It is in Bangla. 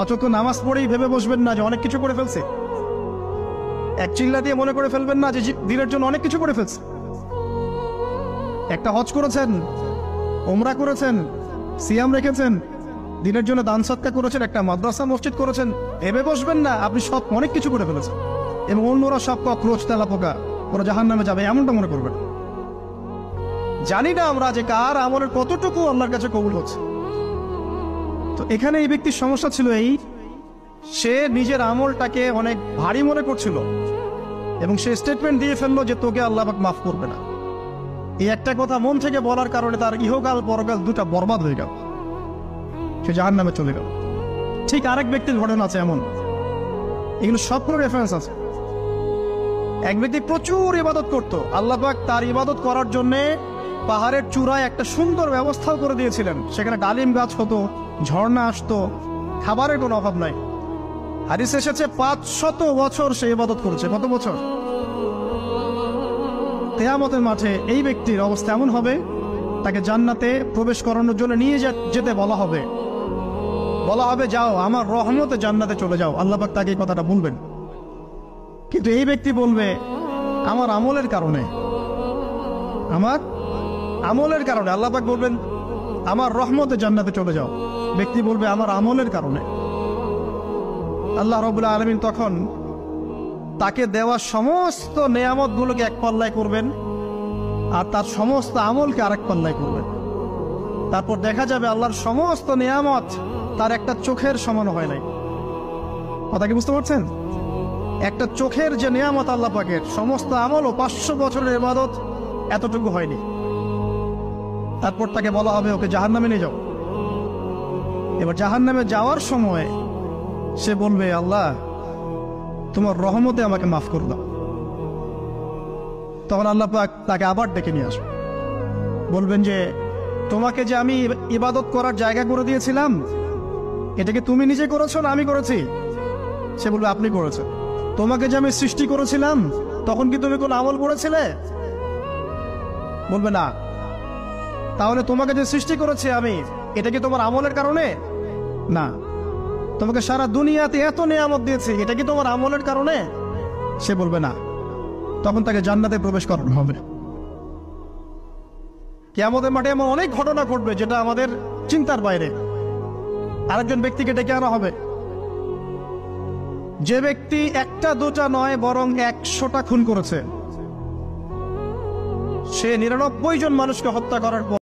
অচক্ষ নামাজ পড়েই ভেবে বসবেন না যে অনেক কিছু করে ফেলছে। এক চিল্লা দিয়ে মনে করে ফেলবেন না যে দিনের জন্য অনেক কিছু করে ফেলছে। একটা হজ করেছেন, ওমরা করেছেন, সিয়াম রেখেছেন, দিনের জন্য দান সৎকা করেছেন, একটা মাদ্রাসা মসজিদ করেছেন, ভেবে বসবেন না আপনি সব অনেক কিছু করে ফেলেছেন এবং অন্যরা সব কক্রোচ তেলা পোকা, ওরা জাহান্নামে যাবে এমনটা মনে করবেন। জানি না আমরা যে কার আমলের কতটুকু আল্লাহর কাছে কবুল হচ্ছে। তো এখানে এই ব্যক্তির সমস্যা ছিল এই, সে নিজের আমলটাকে অনেক ভারী মনে করছিল এবং সে স্টেটমেন্ট দিয়ে ফেললো যে তোকে আল্লাহ পাক মাফ করবে না। এই একটা কথা মন থেকে বলার কারণে তার ইহকাল পরকাল দুটা বরবাদ হয়ে গেল, সে জাহান্নামে চলে গেল। ঠিক আরেক ব্যক্তির ঘটনা আছে এমন, এগুলো সবগুলো রেফারেন্স আছে। এক ব্যক্তি প্রচুর ইবাদত করত, আল্লাহ পাক তার ইবাদত করার জন্যে পাহাড়ের চূড়ায় একটা সুন্দর ব্যবস্থাও করে দিয়েছিলেন। সেখানে ডালিম গাছ হতো, ঝর্ণা আসতো, খাবারের কোনো অভাব নাই। হাদিসে এসেছে 500 বছর সে ইবাদত করেছে। কত বছর? কিয়ামতের মাঠে এই ব্যক্তির অবস্থা এমন হবে, তাকে জান্নাতে প্রবেশ করানোর জন্য নিয়ে যেতে বলা হবে যাও আমার রহমতে জান্নাতে চলে যাও। আল্লাহ পাক তাকে এই কথাটা বলবেন, কিন্তু এই ব্যক্তি বলবে আমার আমলের কারণে, আল্লাহ পাক বলবেন আমার রহমতে জান্নাতে চলে যাও। ব্যক্তি বলবে আমার আমলের কারণে। আল্লাহ রাব্বুল আলামিন তখন তাকে দেওয়া সমস্ত নেয়ামতগুলোকে এক পাল্লায় করবেন আর তার সমস্ত আমলকে আরেক পাল্লায় করবেন। তারপর দেখা যাবে আল্লাহর সমস্ত নেয়ামত তার একটা চোখের সমান হয় নাই। কথা কি বুঝতে পারছেন? একটা চোখের যে নেয়ামত আল্লাহ পাকের, সমস্ত আমল ও 500 বছরের ইবাদত এতটুকু হয়নি। তারপর তাকে বলা হবে ওকে জাহান্নামে নিয়ে যাও। এবার জাহান্নামে যাওয়ার সময় সে বলবে আল্লাহ তোমার রহমতে আমাকে মাফ করে দাও। তখন আল্লাহ পাক তাকে আবার ডেকে নিয়ে আসবে, বলবেন যে তোমাকে যে আমি ইবাদত করার জায়গা করে দিয়েছিলাম, এটাকে তুমি নিজে করেছো না আমি করেছি? সে বলবে আপনি করেছেন। তোমাকে যে আমি সৃষ্টি করেছিলাম তখন কি তুমি কোনো আমল করেছিলে? বলবে না। তাহলে তোমাকে যে সৃষ্টি করেছি আমি, এটা কি তোমার আমলের কারণে? না। তোমাকে সারা দুনিয়াতে এত নিয়ামত দিয়েছি, এটা কি তোমার আমলের কারণে? সে বলবে না। তখন তাকে জান্নাতে প্রবেশ করানো হবে। কিয়ামতের মাঠে এমন অনেক ঘটনা ঘটবে যেটা আমাদের চিন্তার বাইরে। আরেকজন ব্যক্তিকে ডেকে আনা হবে, যে ব্যক্তি একটা দুটা নয় বরং 100টা খুন করেছে। সে 99 জন মানুষকে হত্যা করার পর